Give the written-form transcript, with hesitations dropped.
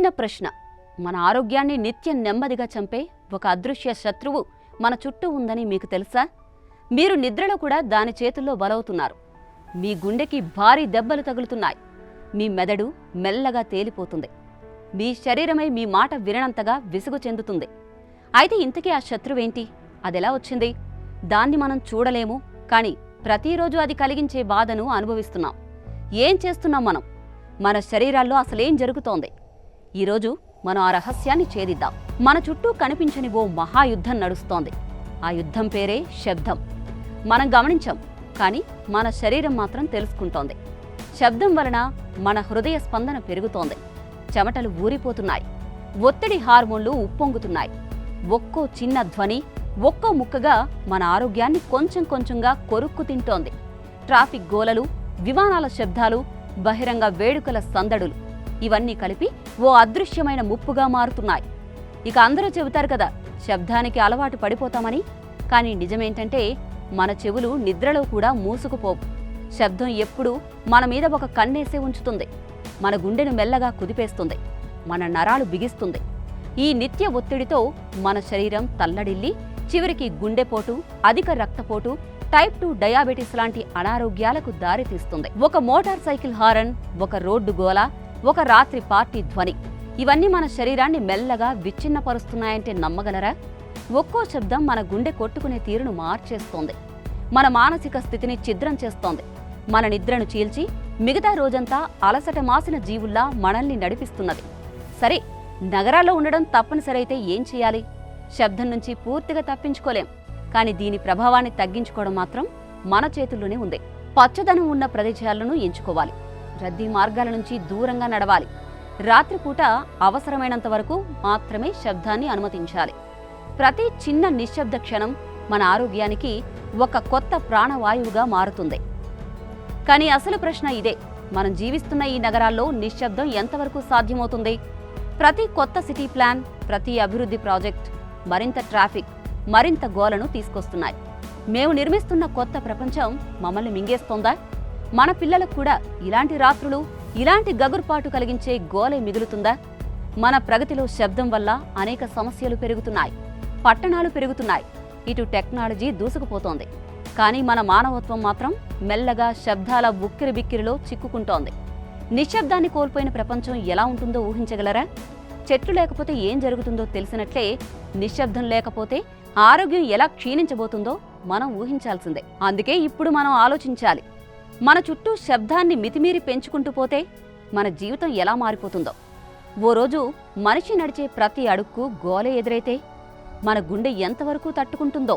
చిన్న ప్రశ్న. మన ఆరోగ్యాన్ని నిత్యం నెమ్మదిగా చంపే ఒక అదృశ్య శత్రువు మన చుట్టూ ఉందని మీకు తెలుసా? మీరు నిద్రలో కూడా దాని చేతుల్లో బలవుతున్నారు. మీ గుండెకి భారీ దెబ్బలు తగులుతున్నాయి. మీ మెదడు మెల్లగా తేలిపోతుంది. మీ శరీరమే మీ మాట విననంతగా విసుగు చెందుతుంది. అయితే ఇంతకీ ఆ శత్రువేంటి? అదెలా వచ్చింది? దాన్ని మనం చూడలేము, కానీ ప్రతిరోజు అది కలిగించే బాధను అనుభవిస్తున్నాం. ఏం చేస్తున్నాం మనం? మన శరీరాల్లో అసలేం జరుగుతోంది? ఈరోజు మనం ఆ రహస్యాన్ని ఛేదిద్దాం. మన చుట్టూ కనిపించని ఓ మహాయుద్ధం నడుస్తోంది. ఆ యుద్ధం పేరే శబ్దం. మనం గమనించాం, కానీ మన శరీరం మాత్రం తెలుసుకుంటోంది. శబ్దం వలన మన హృదయ స్పందన పెరుగుతోంది. చెమటలు ఊరిపోతున్నాయి. ఒత్తిడి హార్మోన్లు ఉప్పొంగుతున్నాయి. ఒక్కో చిన్న ధ్వని, ఒక్కో ముక్కగా మన ఆరోగ్యాన్ని కొంచెం కొంచెంగా కొరుక్కు తింటోంది. ట్రాఫిక్ గోలలు, విమానాల శబ్దాలు, బహిరంగ వేడుకల సందడులు ఇవన్నీ కలిపి ఓ అదృశ్యమైన ముప్పుగా మారుతున్నాయి. ఇక అందరూ చెబుతారు కదా, శబ్దానికి అలవాటు పడిపోతామని. కానీ నిజమేంటంటే మన చెవులు నిద్రలో కూడా మూసుకుపోవు. శబ్దం ఎప్పుడూ మన మీద ఒక కన్నేసే ఉంచుతుంది. మన గుండెను మెల్లగా కుదిపేస్తుంది. మన నరాలు బిగిస్తుంది. ఈ నిత్య ఒత్తిడితో మన శరీరం తల్లడిల్లి చివరికి గుండెపోటు, అధిక రక్తపోటు, టైప్ 2 డయాబెటీస్ లాంటి అనారోగ్యాలకు దారితీస్తుంది. ఒక మోటార్ సైకిల్ హారన్, ఒక రోడ్డు గోల, ఒక రాత్రి పార్టీ ధ్వని ఇవన్నీ మన శరీరాన్ని మెల్లగా విచ్ఛిన్నపరుస్తున్నాయంటే నమ్మగలరా? ఒక్కో శబ్దం మన గుండె కొట్టుకునే తీరును మార్చేస్తోంది. మన మానసిక స్థితిని ఛిద్రం చేస్తోంది. మన నిద్రను చీల్చి మిగతా రోజంతా అలసట మాసిన జీవుల్లా మనల్ని నడిపిస్తున్నది. సరే, నగరాల్లో ఉండడం తప్పనిసరి అయితే ఏం చేయాలి? శబ్దం నుంచి పూర్తిగా తప్పించుకోలేం, కానీ దీని ప్రభావాన్ని తగ్గించుకోవడం మాత్రం మన చేతుల్లోనే ఉంది. పచ్చదనం ఉన్న ప్రదేశాలను ఎంచుకోవాలి. రద్దీ మార్గాల నుంచి దూరంగా నడవాలి. రాత్రిపూట అవసరమైనంత వరకు మాత్రమే శబ్దాన్ని అనుమతించాలి. ప్రతి చిన్న నిశ్శబ్ద క్షణం మన ఆరోగ్యానికి ఒక కొత్త ప్రాణవాయువుగా మారుతుంది. కానీ అసలు ప్రశ్న ఇదే, మనం జీవిస్తున్న ఈ నగరాల్లో నిశ్శబ్దం ఎంతవరకు సాధ్యమవుతుంది? ప్రతి కొత్త సిటీ ప్లాన్, ప్రతి అభివృద్ధి ప్రాజెక్ట్ మరింత ట్రాఫిక్, మరింత గోలను తీసుకొస్తున్నాయి. మేము నిర్మిస్తున్న కొత్త ప్రపంచం మమ్మల్ని మింగేస్తోందా? మన పిల్లలకు కూడా ఇలాంటి రాత్రులు, ఇలాంటి గగుర్పాటు కలిగించే గోలే మిగులుతుందా? మన ప్రగతిలో శబ్దం వల్ల అనేక సమస్యలు పెరుగుతున్నాయి. పట్టణాలు పెరుగుతున్నాయి. ఇటు టెక్నాలజీ దూసుకుపోతోంది. కానీ మన మానవత్వం మాత్రం మెల్లగా శబ్దాల ఉక్కిరిబిక్కిరిలో చిక్కుకుంటోంది. నిశ్శబ్దాన్ని కోల్పోయిన ప్రపంచం ఎలా ఉంటుందో ఊహించగలరా? చెట్లు లేకపోతే ఏం జరుగుతుందో తెలిసినట్లే నిశ్శబ్దం లేకపోతే ఆరోగ్యం ఎలా క్షీణించబోతుందో మనం ఊహించాల్సిందే. అందుకే ఇప్పుడు మనం ఆలోచించాలి. మన చుట్టూ శబ్దాన్ని మితిమీరి పెంచుకుంటూ పోతే మన జీవితం ఎలా మారిపోతుందో. ఓ రోజు మనిషి నడిచే ప్రతి అడుక్కు గోలే ఎదురైతే మన గుండె ఎంతవరకు తట్టుకుంటుందో.